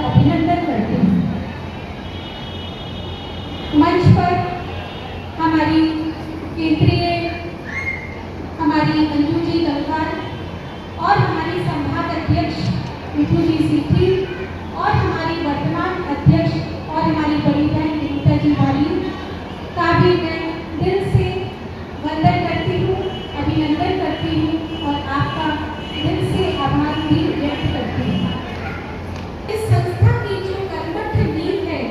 अभिनंदन करती हूँ। मंच पर हमारी केंद्रीय हमारी अंजू जी गंगवार और हमारी संभाग अध्यक्ष मिठू जी सीठी और हमारी वर्तमान अध्यक्ष और हमारी बड़ी बहन नीता जी भाभी का भी मैं दिल से वंदन करती हूँ, अभिनंदन करती हूँ और आपका दिल से आभार भी व्यक्त करती हूँ। इस संस्था की जो कर्मठ नींव है,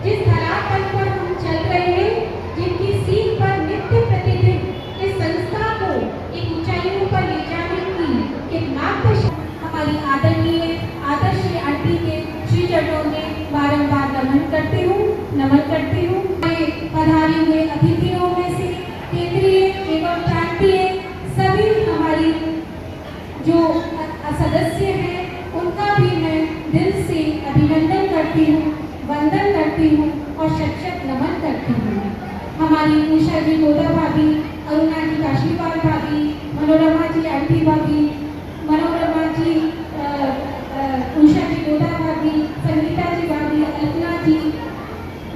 जिस धरातल पर हम चल रहे हैं, जिनकी सीख पर नित्य प्रतिदिन इस संस्था को एक ऊंचाइयों पर ले जाने की एक मार्गदर्शन हमारी आदरणीय आदर्श आंटी के श्री चरणों में बारंबार नमन करती हूँ। पधारे हुए अतिथियों में से केंद्रीय एवं प्रांतीय सभी हमारी जो सदस्य हैं, उनका भी मैं दिल से अभिनंदन करती हूँ, वंदन करती हूँ और शत नमन करती हूँ। हमारी उषा जी गोदा भाभी, अरुणा जी काशीपाल भाभी, मनोरमा जी आंटी भाभी, मनोरमा जी उषा जी गोदा भाभी, संगीता जी भाभी, अल्पना जी,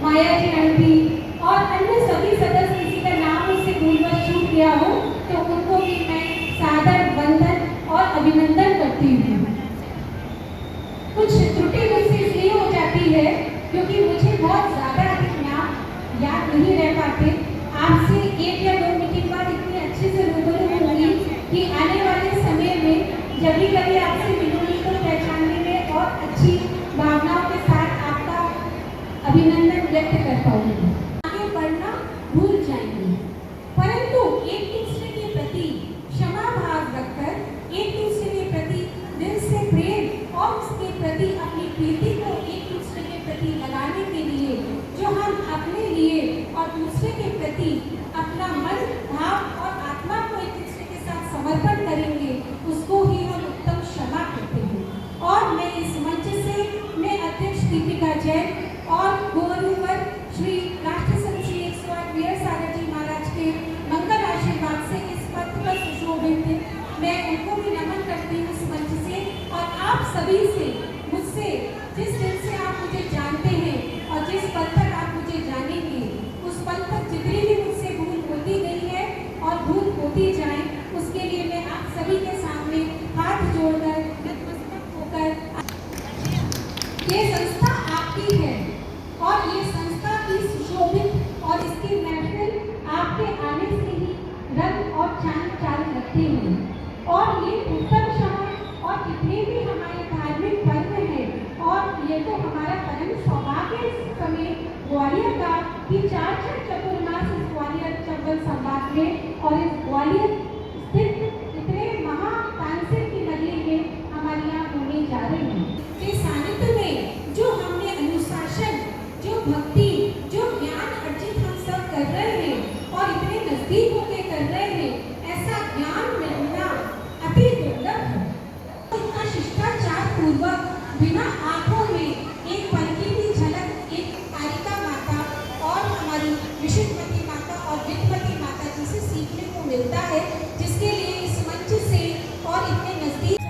माया जी आंटी और अन्य सभी सदस्य, किसी का नाम उससे भूलवश छूट गया हो तो उनको भी मैं सादर वंदन और अभिनंदन करती हूँ। कुछ त्रुटि मुझसे इसलिए हो जाती है क्योंकि मुझे बहुत ज़्यादा अधिक नाम याद नहीं रह पाते। आपसे 1 या 2 मीटिंग बाद इतनी अच्छे से रूबरू होंगी कि आने वाले समय में जब भी कभी आपसे मिलूंगी तो पहचानने में और अच्छी भावनाओं के साथ आपका अभिनंदन व्यक्त कर पाऊंगी। आगे बढ़ना भूल जाएंगे, परंतु एक दूसरे के प्रति क्षमा भाव रखकर एक दूसरे के प्रति दिल से प्रेम और उसके प्रति अपनी प्रीति को एक दूसरे के प्रति लगाने के लिए जो हम अपने लिए और दूसरे के प्रति अपना मन भाव और आत्मा को एक दूसरे के साथ समर्पण करेंगे, उसको ही हम उत्तम क्षमा कहते हैं। और मैं इस मंच से मैं अध्यक्ष दीपिका जैन और गोवरुवर श्री राष्ट्रसंत श्री 108 वीर सागर जी महाराज के मंगल आशीर्वाद से इस पद पर सुशोभित थे, मैं उनको भी नमन करती हूँ इस मंच से। और आप सभी से मुझसे जिस दिल से आप मुझे जानते हैं और जिस पद तक आप मुझे जानेंगे, उस पद तक जितनी भी मुझसे भूल होती गई है और भूल होती जाए, उसके लिए मैं आप सभी के सामने हाथ जोड़कर नतमस्तक होकर, ये संस्था आपकी है और ये संस्था की सुशोभित और इसकी महफिल आपके आने से ही रंग और चांद चाल रखती है। और ये उत्तम क्षमा और जितने भी हमारे धार्मिक पर्व हैं, और ये तो हमारा परम सौभाग्य इस समय ग्वालियर का कि 4 चतुर्मास इस ग्वालियर चंबल संभाग में और इस ग्वालियर स्थित इतने महातांत्रिक की नगरी में हमारे यहाँ होने जा रहे हैं। के सानिध्य में जो हमने अनुशासन, जो भक्ति, जो ज्ञान अर्जित हम सब कर रहे हैं और इतने नजदीक होकर कर रहे हैं, ऐसा ज्ञान मिलना अति दुर्लभ है। इतना शिष्टाचार पूर्वक बिना आंखों में एक पल की भी झलक एक कारिका माता और हमारी विशुद्धमती माता और विद्मती माता जी से सीखने को मिलता है, जिसके लिए इस मंच से और इतने नजदीक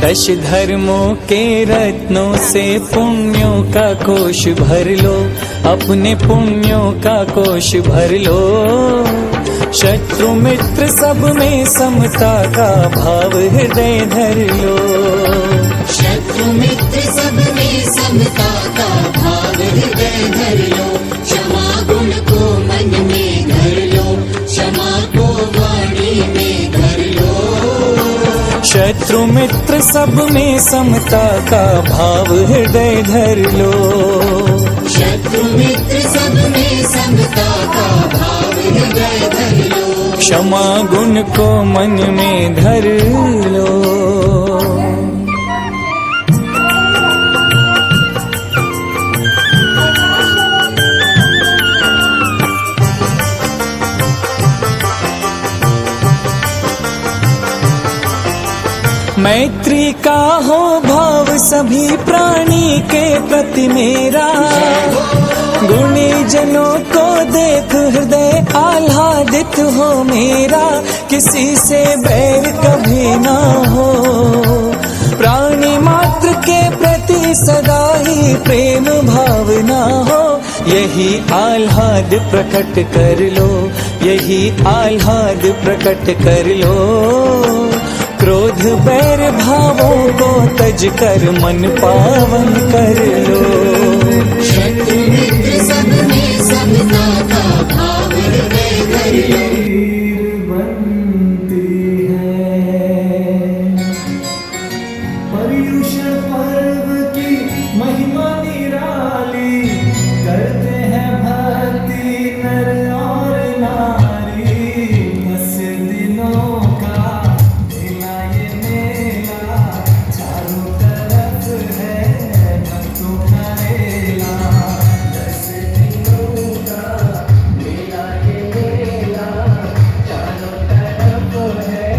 दश धर्मों के रत्नों से पुण्यों का कोश भर लो, अपने पुण्यों का कोश भर लो। शत्रु मित्र सब में समता का भाव हृदय धर लो। शत्रु मित्र सब में समता का भाव हृदय धर लो। क्षमा गुण को मन में धर लो, क्षमा को वाणी में धर लो। शत्रु मित्र सब में समता का भाव हृदय धर लो। शत्रु मित्र सब में समता का भाव हृदय धर लो। क्षमा गुण को मन में धर लो। मैत्री का हो भाव सभी प्राणी के प्रति मेरा, गुणी जनों को देख हृदय आह्लादित हो मेरा। किसी से बैर कभी ना हो, प्राणी मात्र के प्रति सदा ही प्रेम भावना हो। यही आह्लाद प्रकट कर लो, यही आह्लाद प्रकट कर लो। क्रोध बैर भावों को तज कर मन पावन कर लो। शत्रु मित्र सब में समता का भाव हृदय धर लो। बनती है पर्युषण पर्व की महिमा निराली, करते हैं भक्ति नर और नारी। 10 दिनों का मेला ये मेला, चारों तरफ है भक्तों का मेला। 10 दिनों का मेला ये मेला, चारों तरफ है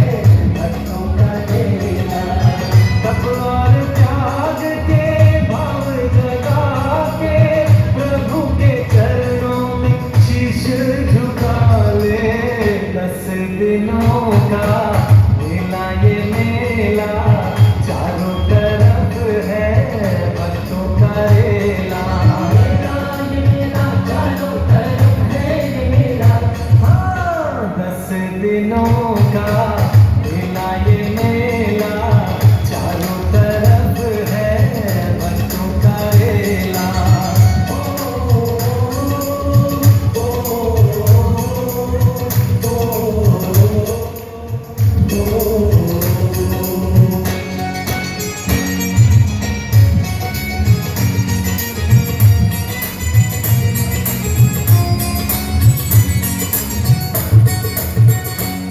भक्तों का मेला। तप और त्याग के भाव जगा के प्रभु के चरणों में शीश झुका ले। 10 दिनों का मेला ये मेला, चारों तरफ है भक्तों का रेला। ये मेला चारों तरफ है ये मेला। हाँ, 10 दिनों का मेला ये मेला, चारों तरफ है भक्तों का रेला।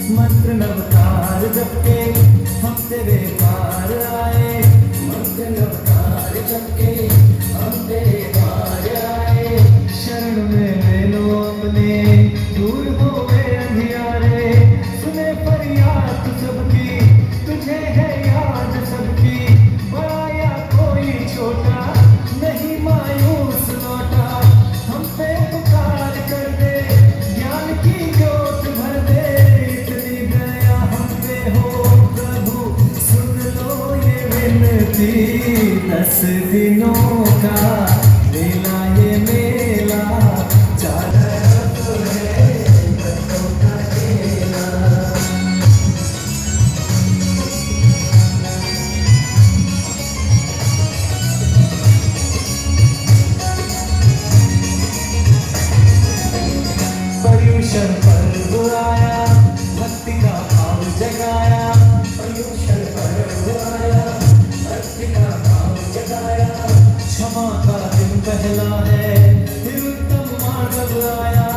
मंत्र नवकार जपके हम तेरे पार आए। मंत्र नवकार जपके हम तेरे पार आए। शरण में ले लो अपने, दूर हो गए अंधियारे। सुने फरियाद सबकी, तुझे है याद सबकी। बड़ा या कोई छोटा, नहीं मायूस लौटा। हम पे पुकार कर दे, ज्ञान की ज्योत भर दे। इतनी दया हम पे हो प्रभु, सुन लो ये विनती। 10 दिनों का मेला ये मेला, चारों तरफ है भक्तों का मेला। पर्युषण पर्व आया, भक्ति का भाव जगाया। पर्युषण पर्व आया, भक्ति का भाव जगाया। क्षमा का दिन पहला है, फिर उत्तम मार्ग आया।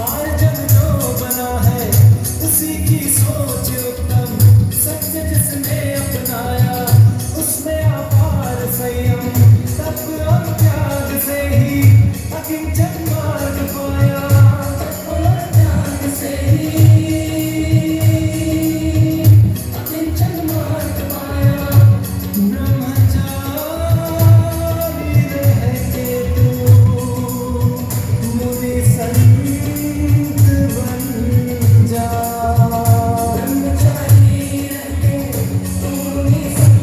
आर्जन जो बना है, उसी की सोच उत्तम। सत्य जिसने अपनाया, उसमें अपार संयम। तप और त्याग से ही अकिंचन मार्ग पाया। तप और त्याग से ही अकिंचन मार्ग पाया। ब्रह्मचारी रह के तू मुनि संत बन जा। ब्रह्मचारी रह के तू मुनि संत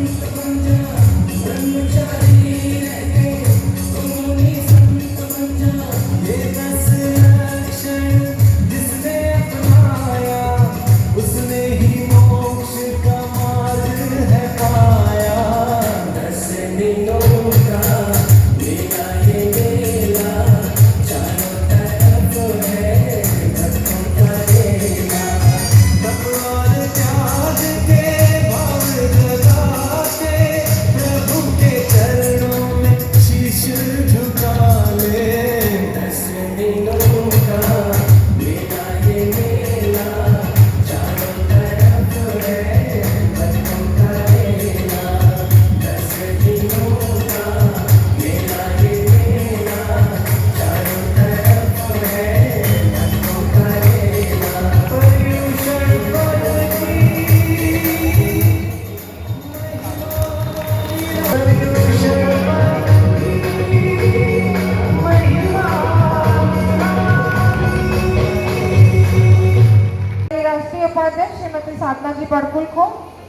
साधना जी बड़कुल को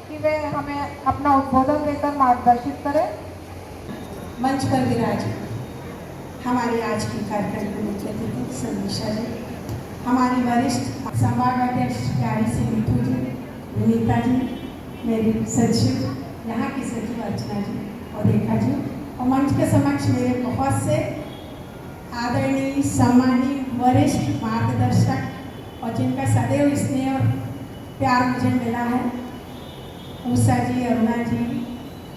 कि वे हमें अपना उद्बोधन देकर मार्गदर्शित करें। मंच पर विराजित हमारे आज के कार्यक्रम के मुख्य अतिथि समीक्षा जी, हमारी वरिष्ठ संवाद अध्यक्ष प्यारी से मिठू जी, विनीता जी, मेरी सचिव यहाँ की सचिव अर्चना जी और रेखा जी, और मंच के समक्ष मेरे बहुत से आदरणीय सम्मानीय वरिष्ठ मार्गदर्शक और जिनका सदैव स्नेह और प्यार मुझे मिला है, उषा जी, अरुणा जी,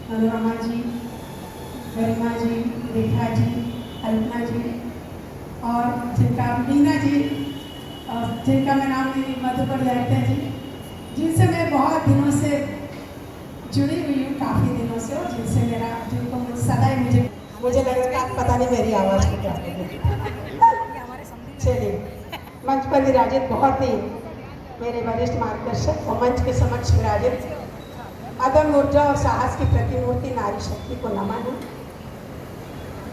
मनोरमा जी, गरिमा जी, रेखा जी, अल्पना जी, और जिनका मीना जी, और जिनका मैं नाम नहीं मधुकर दयात्या जी, जिनसे मैं बहुत दिनों से जुड़ी हुई हूँ, काफ़ी दिनों से, और जिनसे मेरा जिनको सदा ही मुझे लगता है पता नहीं मेरी आवाज़ को क्या चलिए। मंच पर विराजित बहुत ही मेरे वरिष्ठ मार्गदर्शक और मंच के समक्ष विराजित अदम्य ऊर्जा और साहस की प्रतिमूर्ति नारी शक्ति को नमन है।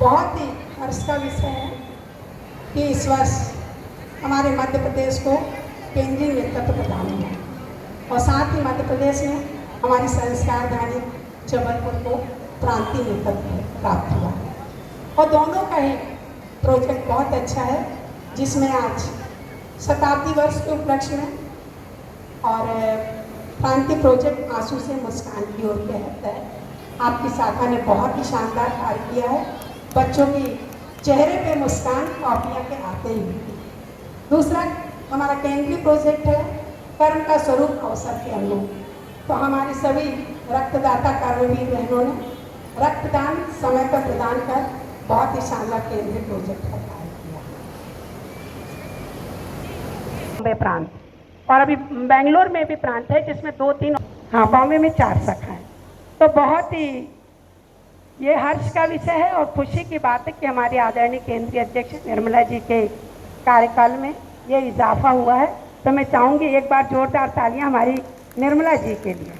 बहुत ही हर्ष का विषय है कि इस वर्ष हमारे मध्य प्रदेश को केंद्रीय नेतृत्व प्रदान हुआ और साथ ही मध्य प्रदेश में हमारी संस्कार धानी जबलपुर को प्रांतीय नेतृत्व प्राप्त हुआ है। और दोनों का ही प्रोजेक्ट बहुत अच्छा है, जिसमें आज शताब्दी वर्ष के उपलक्ष्य में और प्रांतीय प्रोजेक्ट आंसू से मुस्कान की ओर के तहत है। आपकी शाखा ने बहुत ही शानदार कार्य किया है। बच्चों की चेहरे पे मुस्कान कॉपियाँ के आते ही। दूसरा हमारा केंद्रीय प्रोजेक्ट है कर्म का स्वरूप अवसर के अनुरूप। तो हमारी सभी रक्तदाता कर्मवीर बहनों ने रक्तदान समय पर प्रदान कर बहुत ही शानदार केंद्रीय प्रोजेक्ट का कार्य किया। बॉम्बे प्रांत और अभी बेंगलोर में भी प्रांत है, जिसमें 2-3, हाँ बॉम्बे में 4 शाखा है। तो बहुत ही ये हर्ष का विषय है और खुशी की बात है कि हमारे आदरणीय केंद्रीय अध्यक्ष निर्मला जी के कार्यकाल में ये इजाफा हुआ है। तो मैं चाहूँगी एक बार जोरदार तालियां हमारी निर्मला जी के लिए।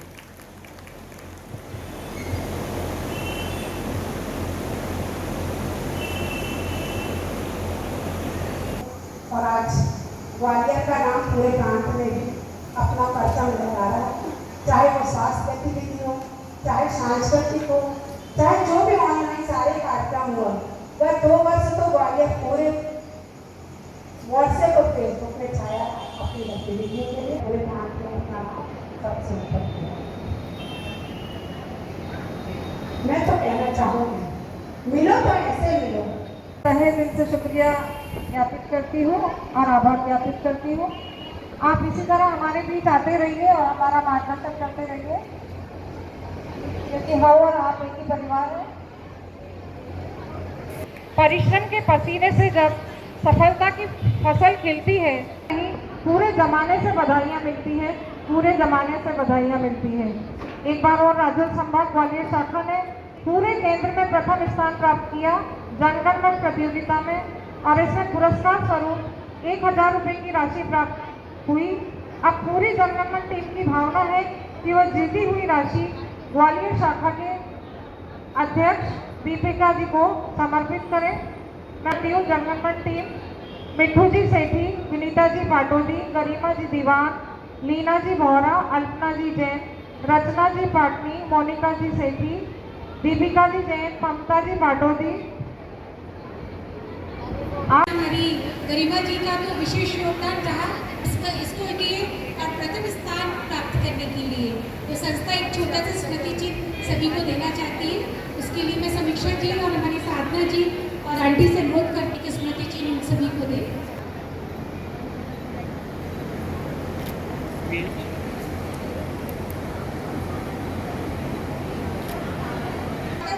और आज ग्वालियर का नाम पूरे प्रांत में भी अपना परचम लहरा रहा है, चाहे वो स्वास्थ्य गतिविधि हो, चाहे सांस्कृतिक हो, चाहे जो भी ऑनलाइन सारे कार्यक्रम हुआ। गत 2 वर्ष तो ग्वालियर पूरे व्हाट्सएप और फेसबुक में छाया अपनी गतिविधियों के लिए पूरे प्रांत में अपना सबसे ऊपर किया। मैं तो कहना चाहूँगी, मिलो तो ऐसे मिलो। तहे दिल से शुक्रिया ज्ञापित करती हूँ और आभार ज्ञापित करती हूँ। आप इसी तरह हमारे बीच आते रहिए और हमारा मार्गदर्शन करते रहिए, क्योंकि हम और आप एक ही परिवार है। परिश्रम के पसीने से जब सफलता की फसल खिलती है, पूरे जमाने से बधाइयाँ मिलती हैं, पूरे जमाने से बधाइयाँ मिलती हैं। एक बार और राज्य संभाग ग्वालियर शाखा ने पूरे केंद्र में प्रथम स्थान प्राप्त किया जनगण मन प्रतियोगिता में, और इसमें पुरस्कार स्वरूप 1000 रुपये की राशि प्राप्त हुई। अब पूरी जनगण मन टीम की भावना है कि वह जीती हुई राशि ग्वालियर शाखा के अध्यक्ष दीपिका जी को समर्पित करें। मैं जनगण मन टीम मिठू जी सेठी, विनीता जी पाटोदी, गरिमा जी दीवान, लीना जी बोहरा, अल्पना जी जैन, रचना जी पाटनी, मोनिका जी सेठी, दीपिका जी जैन, ममता जी पाटोदी। हमारी गरिमा जी का तो विशेष योगदान रहा इसको लिए और प्रथम स्थान प्राप्त करने के लिए। तो संस्था एक छोटा सा स्मृति चिन्ह सभी को देना चाहती है। उसके लिए मैं समीक्षा जी और हमारी साधना जी और आंटी से अनुरोध करती कि स्मृति चिन्ह उन सभी को दें।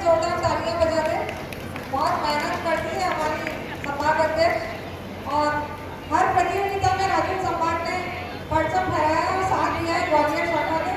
जोरदार तालियां बजा दें। बहुत मेहनत करती है हमारी संभाग अध्यक्ष और हर प्रतियोगिता में राजू संभाग ने परचम फहराया और साथ दिया है ग्वालियर शाखा ने।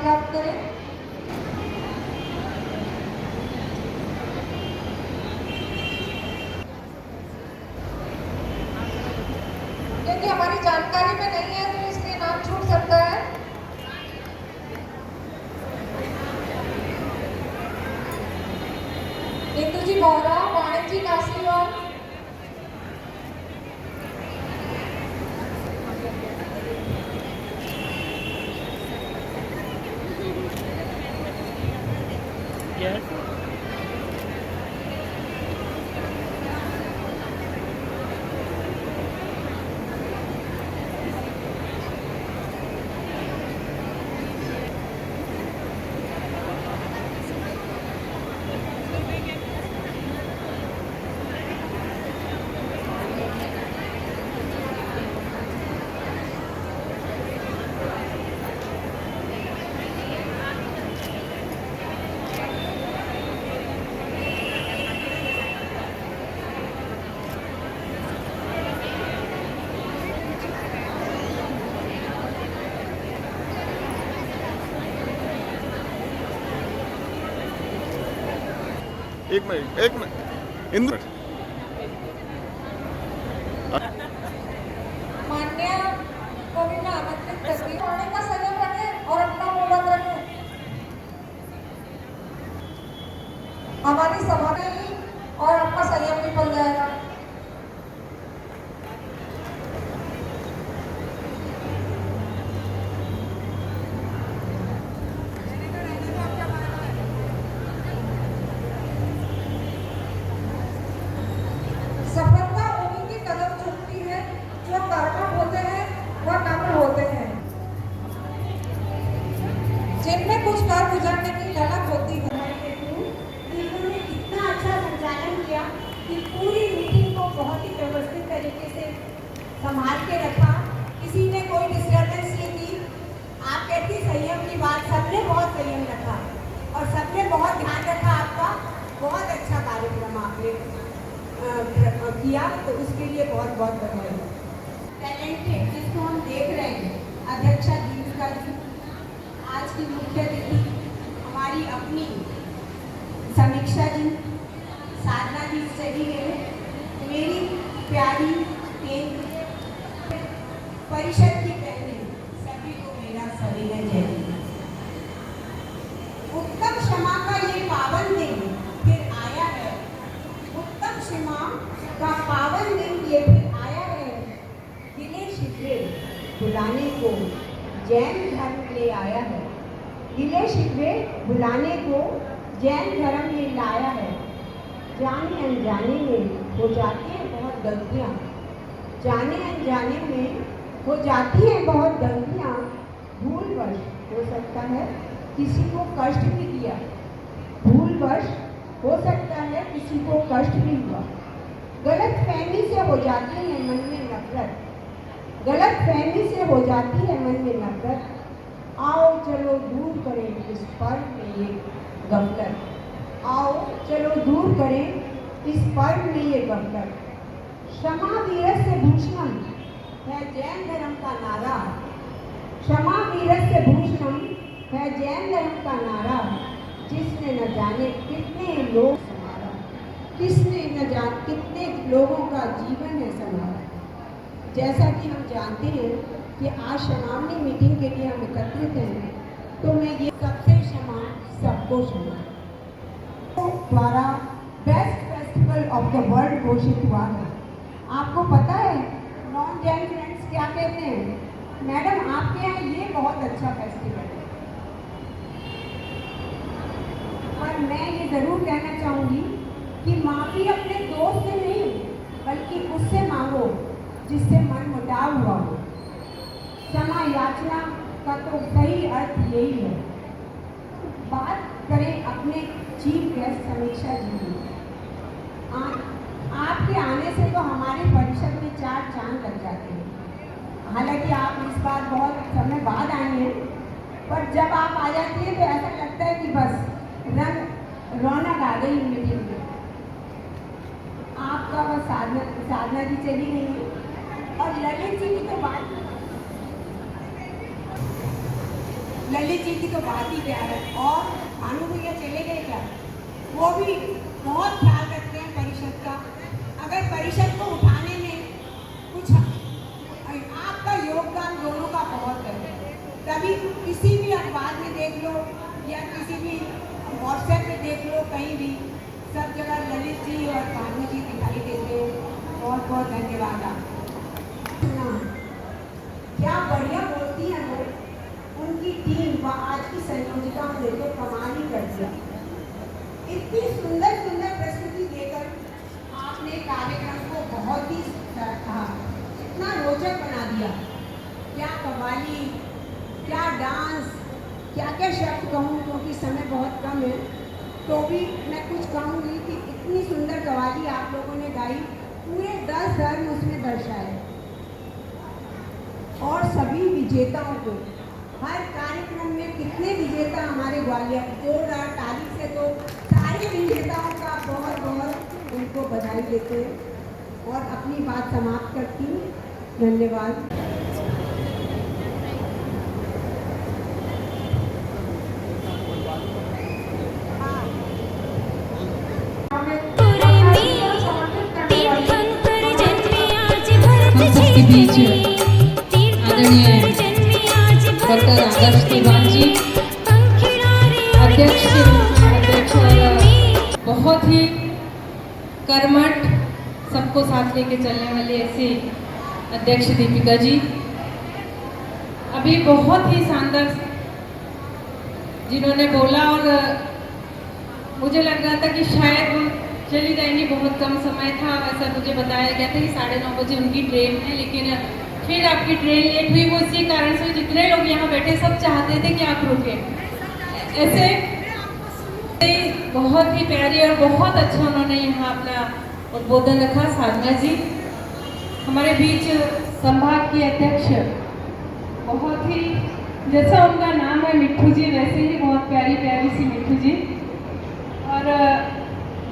प्राप्त करें। क्योंकि हमारी जानकारी में नहीं है तो इसलिए नाम छूट सकता है। इंदु जी बोहरा, वाणिज्य जी काशीवाल, एक मिनट इंद्र मान्य को भी मैं आमंत्रित करती हूँ। होने का संयम रखें और अपना मुंह बंद रखें। हमारी सभा में ही और आपका संयम भी बन जाएगा। सफलता उन्हीं के कदम चूमती है जो कर्मठ होते हैं व नम्र होते हैं, जिनमें कुछ कर गुजरने की ललक होती है। इन्होंने इतना अच्छा संचालन किया कि पूरी मीटिंग को बहुत ही व्यवस्थित तरीके से संभाल के रखा। किसी ने कोई डिस्टर्बेंस नहीं की। आप कहती संयम की बात, सबने बहुत संयम रखा और सबने बहुत ध्यान रखा आपका। बहुत अच्छा कार्यक्रम आपने किया, तो उसके लिए बहुत बहुत बधाई। टैलेंटेड जिसको हम देख रहे हैं, अध्यक्षा दीपिका जी, आज की मुख्य अतिथि हमारी अपनी समीक्षा जी, साधना जी चली गई, मेरी प्यारी केंद्र परिषद की बहनें, सभी को मेरा सविनय जय। उत्तम क्षमा का ये पावन दिन फिर आया है। उत्तम क्षमा का पावन दिन ये फिर आया है। गिले शिकवे भुलाने को जैन धर्म ले आया है। गिले शिकवे भुलाने को जैन धर्म ये लाया है। जाने अनजाने में हो जाती हैं बहुत गलतियाँ। जाने अनजाने में हो जाती हैं बहुत गलतियाँ। भूलवश हो सकता है किसी को कष्ट भी दिया। भूलवश हो सकता है किसी को कष्ट भी हुआ। गलत फहमी से हो जाती है मन में नफरत। गलत फहमी से हो जाती है मन में नफरत। आओ चलो दूर करें इस पर्व में ये गफलत। आओ चलो दूर करें इस पर्व में ये गफलत। क्षमा वीरस्य भूषणम है जैन धर्म का नारा। क्षमा वीरस्य भूषणम है जैन धर्म का नारा। जिसने न जाने कितने लोग संवारा, किसने न जाने कितने लोगों का जीवन है संवारा। जैसा कि हम जानते हैं कि आज समापनी मीटिंग के लिए हम एकत्रित हैं, तो मैं ये सबसे क्षमा सबको क्षमा द्वारा best festival of the world घोषित हुआ है। आपको पता है नॉन जैन फ्रेंड्स क्या कहते हैं? मैडम आपके यहाँ ये बहुत अच्छा फेस्टिवल है। पर मैं ये ज़रूर कहना चाहूँगी कि माफ़ी अपने दोस्त से नहीं बल्कि उससे मांगो जिससे मन मुटाव हुआ हो। क्षमा याचना का तो सही अर्थ यही है। बात करें अपने चीफ गेस्ट समीक्षा जी की। आपके आने से तो हमारे परिषद में 4 चांद लग जाते हैं। हालांकि आप इस बार बहुत समय बाद आए हैं, पर जब आप आ जाती हैं तो ऐसा लगता है कि बस रौनक आ गई मीटिंग में। आपका वह साधना जी चली गई है और ललित जी की तो बात ललित जी की तो बात ही प्यार है। और भानु भैया चले गए क्या, वो भी बहुत ख्याल रखते हैं परिषद का। अगर परिषद को उठाने में कुछ आपका योगदान दोनों का बहुत है। कभी किसी भी अखबार में देख लो या किसी भी व्हाट्सएप पे देख लो, कहीं भी सब जगह ललित जी और भानु जी दिखाई देते हैं। बहुत बहुत धन्यवाद आपका। क्या बढ़िया बोलती हैं वो, उनकी टीम व आज की संयोजिका ने तो कमाल ही कर दिया। इतनी सुंदर सुंदर प्रस्तुति देकर आपने कार्यक्रम को बहुत ही इतना रोचक बना दिया। क्या कव्वाली, क्या डांस, क्या क्या शब्द कहूँ क्योंकि समय बहुत कम है, तो भी मैं कुछ कहूँगी कि इतनी सुंदर कव्वाली आप लोगों ने गाई, पूरे 10 धर्म उसमें दर्शाए। और सभी विजेताओं को, हर कार्यक्रम में कितने विजेता हमारे ग्वालियर, जोरदार ताली से तो सारे विजेताओं का बहुत बहुत उनको बधाई देते हैं और अपनी बात समाप्त करती हूँ। धन्यवाद। सबके बीच आदरणीय डॉक्टर आदर्श तिवारी जी, अध्यक्ष और बहुत ही कर्मठ, सबको साथ लेके चलने वाले ऐसे अध्यक्ष दीपिका जी, अभी बहुत ही शानदार जिन्होंने बोला। और मुझे लग रहा था कि शायद चली जाएंगी, बहुत कम समय था, वैसा मुझे बताया गया था कि 9:30 बजे उनकी ट्रेन है, लेकिन फिर आपकी ट्रेन लेट हुई। वो इसी कारण से जितने लोग यहाँ बैठे सब चाहते थे कि आप रुके। ऐसे बहुत ही प्यारी और बहुत अच्छा उन्होंने यहाँ अपना उद्बोधन रखा। साधना जी हमारे बीच संभाग की अध्यक्ष, बहुत ही जैसा उनका नाम है मिट्ठू जी, वैसे ही बहुत प्यारी प्यारी सी मिट्ठू जी। और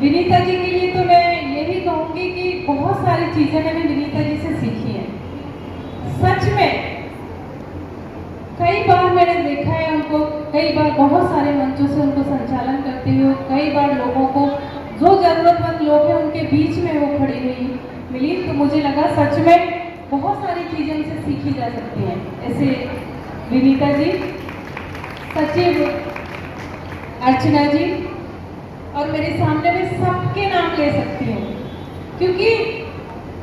विनीता जी के लिए तो मैं यही कहूँगी कि बहुत सारी चीज़ें मैंने विनीता जी से सीखी हैं। सच में कई बार मैंने देखा है उनको, कई बार बहुत सारे मंचों से उनको संचालन करते हुए, कई बार लोगों को जो ज़रूरतमंद लोग हैं उनके बीच में वो खड़ी हुई मिली, तो मुझे लगा सच में बहुत सारी चीज़ें उनसे सीखी जा सकती हैं। ऐसे विनीता जी, सचिव अर्चना जी, और मेरे सामने में सबके नाम ले सकती हूँ क्योंकि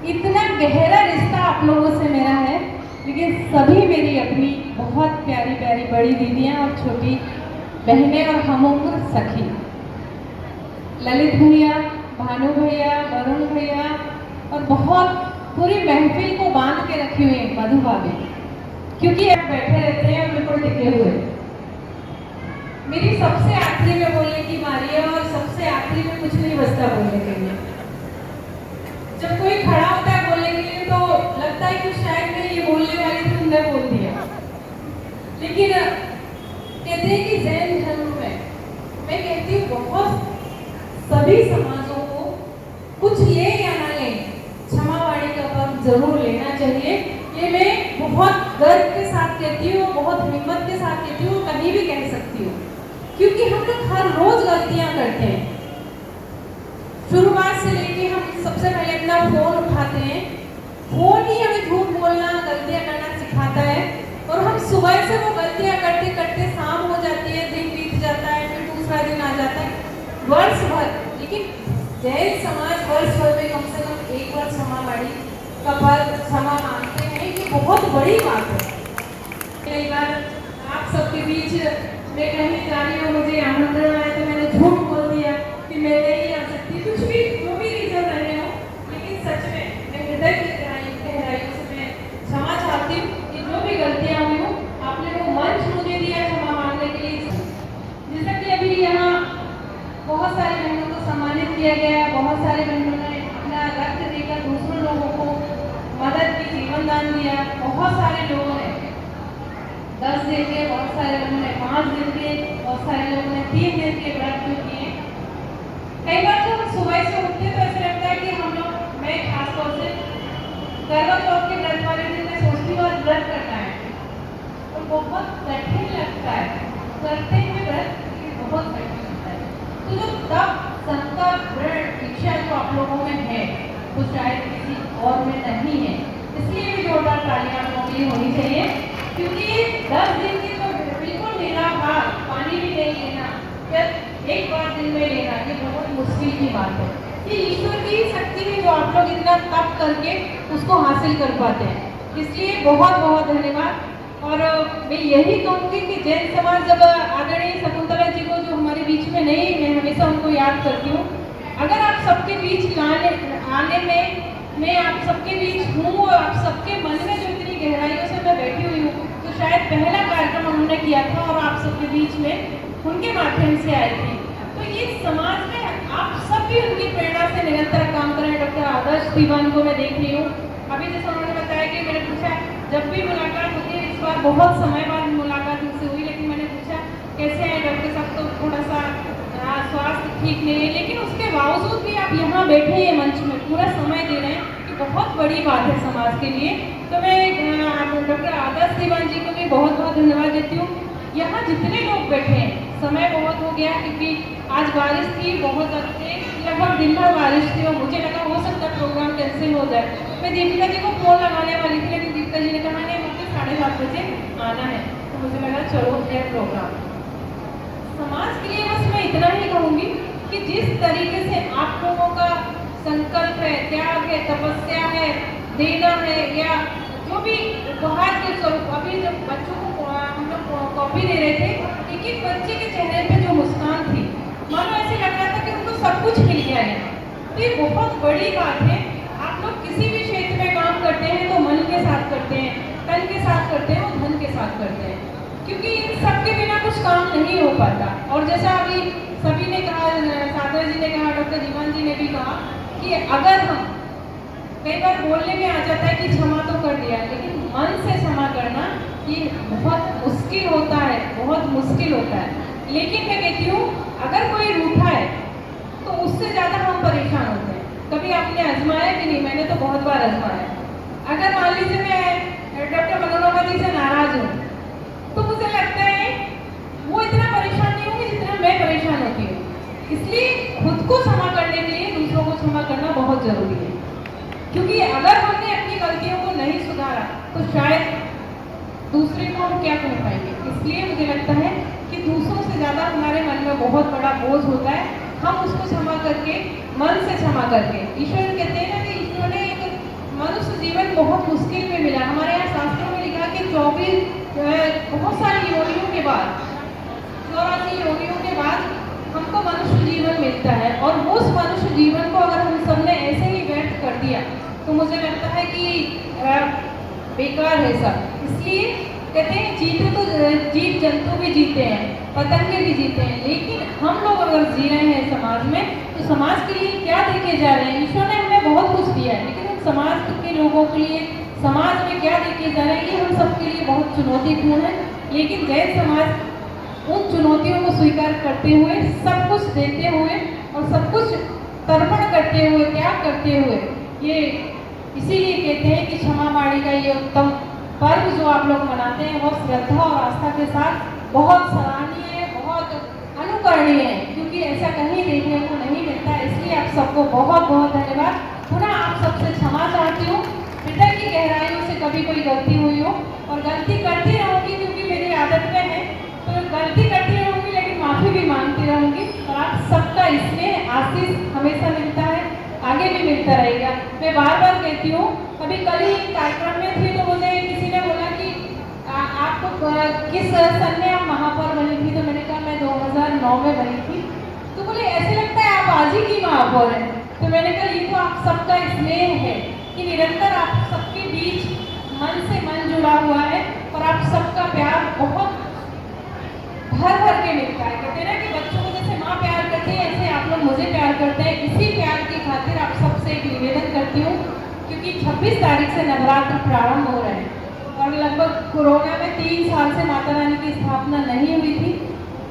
इतना गहरा रिश्ता आप लोगों से मेरा है। लेकिन सभी मेरी अपनी बहुत प्यारी प्यारी बड़ी दीदियाँ और छोटी बहनें और हम उम्र सखी, ललित भैया, भानु भैया, वरुण भैया, और बहुत पूरी महफिल को बांध के रखी हुई है मधु भाभी, क्योंकि आप बैठे रहते हैं और बिल्कुल टिके हुए। मेरी सबसे आखिरी में बोलने की बारी है और सबसे आखिरी में कुछ नहीं बचता बोलने के लिए। जब कोई खड़ा होता है बोलने के लिए तो लगता है कि शायद मैं ये बोलने वाली थी, तुमने बोल दिया। लेकिन कहते हैं कि जैन धर्म में मैं कहती हूँ बहुत सभी समाजों को कुछ ले या ना ले, क्षमावाणी का पर्व जरूर लेना चाहिए। ये मैं बहुत गर्व के साथ कहती हूँ, बहुत हिम्मत के साथ कहती हूँ, कहीं भी कह सकती हूँ, क्योंकि हम लोग हर रोज गलतियां करते हैं। शुरुआत से लेके हम सबसे पहले अपना फोन उठाते हैं, फोन ही हमें झूठ बोलना, गलतियां करना सिखाता है, और हम सुबह से वो गलतियां करते करते शाम हो जाती है, दिन बीत जाता है, फिर दूसरा दिन आ जाता है, वर्ष भर। लेकिन जैन समाज वर्ष भर में कम से कम एक बार क्षमावाणी का पर्व क्षमा मांगते हैं, ये बहुत बड़ी बात है। कई बार आप सबके बीच मैं कहीं जा रही हूँ, मुझे आमंत्रण आया तो मैंने झूठ बोल दिया कि मैं नहीं आ सकती, कुछ भी जो भी रीजन रहे हो, लेकिन सच में मैं हृदय की गहराइयों से मैं क्षमा चाहती हूँ कि जो भी गलतियाँ हुई हो, आपने वो मंच मुझे दिया क्षमा मांगने के लिए। जैसा कि अभी यहाँ बहुत सारी बहनों को सम्मानित किया गया, बहुत सारे बहनों ने अपना रक्त देकर दूसरों लोगों को मदद की, जीवन दान दिया। बहुत सारे लोगों ने 10 दिन के, बहुत सारे लोगों ने 5 दिन के, बहुत सारे लोगों ने 3 दिन के व्रत जो किए। कई बार जब हम सुबह से उठते हैं तो ऐसा लगता है कि हम लोग, मैं खासतौर से करवा चौथ के व्रत वाले दिन मैं सोचती हूँ आज व्रत करना है, और बहुत कठिन लगता है, करते हुए व्रत बहुत कठिन लगता है। तो जो तप, संकल्प, दृढ़ इच्छा जो आप लोगों में है वो शायद किसी और में नहीं है। इसलिए भी जोरदार तालियां आप लोगों के लिए होनी चाहिए, क्योंकि 10 दिन की तो बिल्कुल निराहार पानी भी नहीं लेना या एक बार दिन में लेना, ये बहुत मुश्किल की बात है। ये ईश्वर की शक्ति है जो आप लोग इतना तप करके उसको हासिल कर पाते हैं। इसलिए बहुत बहुत धन्यवाद। और मैं यही कहूँगी कि जैन समाज जब आदरणीय शकुंतला जी को जो हमारे बीच में नहीं, मैं हमेशा उनको याद करती हूँ। अगर आप सबके बीच आने में मैं आप सबके बीच हूँ और आप सबके मन में जो इतनी गहराइयों से मैं बैठी हुई हूँ, तो शायद पहला कार्यक्रम उन्होंने किया था और आप सबके बीच में उनके माध्यम से आई थी। तो ये समाज में आप सब भी उनकी प्रेरणा से निरंतर काम करें। डॉक्टर आदर्श दीवान को मैं देख रही हूँ, अभी जैसे उन्होंने बताया कि मैंने पूछा जब भी मुलाकात होती है, इस बार बहुत समय बाद मुलाकात उनसे हुई, लेकिन मैंने पूछा कैसे हैं डॉक्टर साहब, तो थोड़ा सा स्वास्थ्य ठीक नहीं है, लेकिन उसके बावजूद भी आप यहाँ बैठे हैं मंच में पूरा समय दे रहे हैं, कि बहुत बड़ी बात है समाज के लिए। तो मैं डॉक्टर आदर्श दीवान जी को भी बहुत बहुत धन्यवाद देती हूँ। यहाँ जितने लोग बैठे हैं, समय बहुत हो गया क्योंकि आज बारिश थी, बहुत लगभग दिन भर बारिश थी और मुझे लगा हो सकता है प्रोग्राम कैंसिल हो जाए। मैं दीपिका जी को फोन लगाने वाली थी, लेकिन दीपिका जी ने कहा नहीं मुझे 7:30 बजे आना है, तो मुझे लगा चलो है प्रोग्राम। समाज के लिए बस मैं इतना ही कहूँगी कि जिस तरीके से आप लोगों का संकल्प है, त्याग है, तपस्या है, देना है, या जो भी उपहार के स्वरूप, अभी जब बच्चों को हम लोग कॉपी दे रहे थे, एक एक बच्चे के चेहरे पे जो मुस्कान थी, मानो ऐसे लग रहा था कि उनको सब कुछ मिल गया है। तो ये बहुत बड़ी बात है। आप लोग किसी भी क्षेत्र में काम करते हैं तो मन के साथ करते हैं, तन के साथ करते हैं और धन के साथ करते हैं, क्योंकि इन सबके बिना कुछ काम नहीं हो पाता। और जैसा अभी सभी ने कहा, साधना जी ने कहा, डॉक्टर दीवान जी ने भी कहा कि अगर हम कई बार बोलने में आ जाता है कि क्षमा तो कर दिया, लेकिन मन से क्षमा करना ये बहुत मुश्किल होता है, बहुत मुश्किल होता है। लेकिन मैं कहती हूँ अगर कोई रूठा है तो उससे ज़्यादा हम परेशान होते हैं। कभी आपने आजमाया कि नहीं? मैंने तो बहुत बार आजमाया। अगर मान लीजिए मैं डॉक्टर मनोरमा जी से नाराज हूँ, तो मुझे लगता है वो इतना परेशान नहीं होंगे जितना मैं परेशान होती हूँ। इसलिए खुद को क्षमा करने के लिए दूसरों को क्षमा करना बहुत जरूरी है, क्योंकि अगर हमने अपनी गलतियों को नहीं सुधारा तो शायद दूसरे को हम क्या कह पाएंगे। इसलिए मुझे लगता है कि दूसरों से ज़्यादा हमारे मन में बहुत बड़ा बोझ होता है, हम उसको क्षमा करके, मन से क्षमा करके। ईश्वर कहते हैं ना कि ईश्वर ने एक मनुष्य जीवन बहुत मुश्किल में मिला। हमारे यहाँ शास्त्रों में लिखा कि 24 बहुत सारी योनियों के बाद, 84 योनियों के बाद हमको मनुष्य जीवन मिलता है, और उस मनुष्य जीवन को अगर हम सबने ऐसे ही व्यर्थ कर दिया तो मुझे लगता है कि बेकार है सब। इसलिए कहते हैं जीते तो जीव जंतु भी जीते हैं, पतंगे भी जीते हैं, लेकिन हम लोग अगर जी रहे हैं समाज में तो समाज के लिए क्या देके जा रहे हैं? ईश्वर ने हमें बहुत कुछ दिया है, लेकिन हम समाज के लोगों के लिए समाज में क्या देके जा रहे हैं, ये हम सबके लिए बहुत चुनौतीपूर्ण है। लेकिन जैन समाज उन चुनौतियों को स्वीकार करते हुए, सब कुछ देते हुए और सब कुछ तर्पण करते हुए, त्याग करते हुए, ये इसीलिए कहते हैं कि क्षमा वाणी का ये उत्तम पर्व जो आप लोग मनाते हैं वो श्रद्धा और आस्था के साथ बहुत सराहनीय है, बहुत अनुकरणीय है, क्योंकि ऐसा कहीं देखने को नहीं मिलता है। इसलिए आप सबको बहुत बहुत धन्यवाद। पुनः आप सबसे क्षमा चाहती हूँ, हृदय की गहराइयों से कभी कोई गलती हुई हो, और गलती करती रहूँगी क्योंकि मेरी आदत में है, तो गलती करती रहूँगी लेकिन माफ़ी भी मांगती रहूँगी। और आप सबका इसमें आशीष हमेशा मिलता है, आगे भी मिलता रहेगा। मैं बार बार कहती हूँ, अभी कल ही कार्यक्रम में थी तो मुझे किसी ने बोला कि आपको किस सन में आप महापौर बनी थी, तो मैंने कहा मैं 2009 में बनी थी। तो बोले ऐसे लगता है आप आज ही की महापौर हैं। तो मैंने कहा ये तो आप सबका स्नेह है कि निरंतर आप सबके बीच मन से मन जुड़ा हुआ है, और आप सबका प्यार बहुत भर भर के मिलता है। कहते हैं ना कि बच्चों को जैसे माँ प्यार करती है, ऐसे आप लोग मुझे प्यार करते हैं। इसी प्यार की खातिर आप सबसे एक निवेदन करती हूँ, क्योंकि 26 तारीख से नवरात्र प्रारंभ हो रहे हैं, और लगभग कोरोना में 3 साल से माता रानी की स्थापना नहीं हुई थी।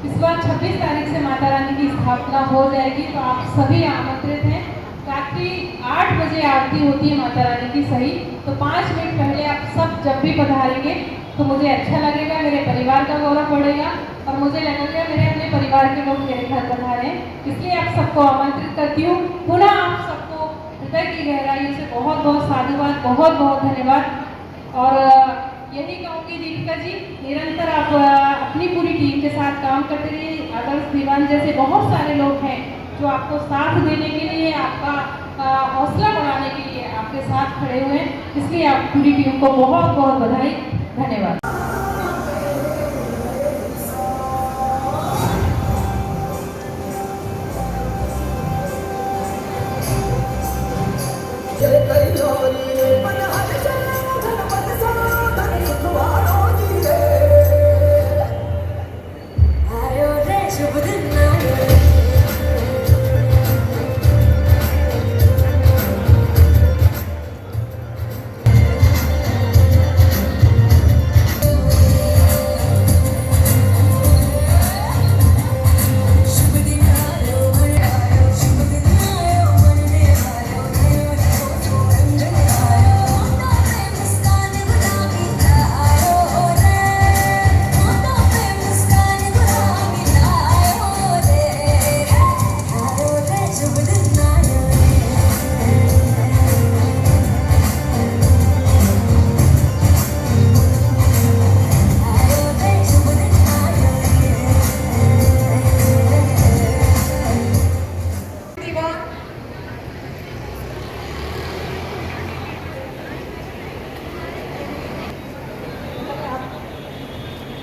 इस बार 26 तारीख से माता रानी की स्थापना हो जाएगी, तो आप सभी आमंत्रित हैं, ताकि रात्रि 8 बजे आरती होती है माता रानी की सही, तो 5 मिनट पहले आप सब जब भी पधारेंगे तो मुझे अच्छा लगेगा, मेरे परिवार का गौरव बढ़ेगा और मुझे लगेगा मेरे अपने परिवार के लोग मेरे घर पधारे हैं। इसलिए आप सबको आमंत्रित करती हूँ। पुनः आप सबको हृदय की गहराई से बहुत बहुत साधुवाद, बहुत बहुत धन्यवाद। और यही कहूँगी दीपिका जी, निरंतर आप अपनी पूरी टीम के साथ काम करते रहिए। आदर्श दीवान जैसे बहुत सारे लोग हैं जो आपको साथ देने के लिए, आपका हौसला बढ़ाने के लिए आपके साथ खड़े हुए हैं। इसलिए आप पूरी टीम को बहुत बहुत बधाई, धन्यवाद।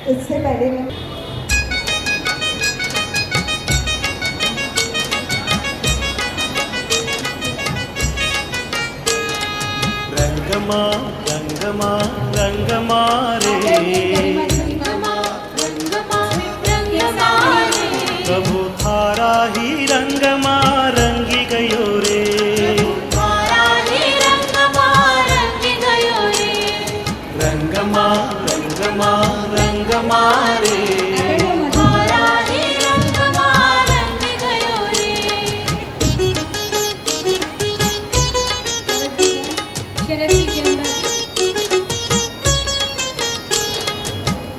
इससे पहले मैं रंगमा रंगमा रंगमा रे, प्रभु थारा ही रंगमा रंगी गयो रे। रंगमा रंगमा रंगमा रे,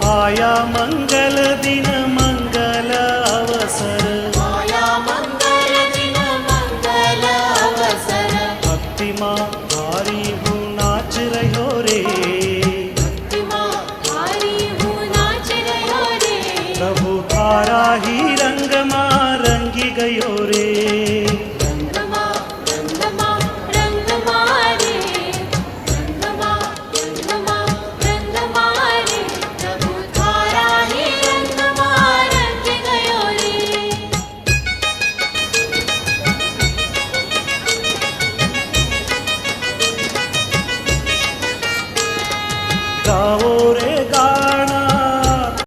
आया मंगल दिन मंगल अवसर, भक्ति माँ भारी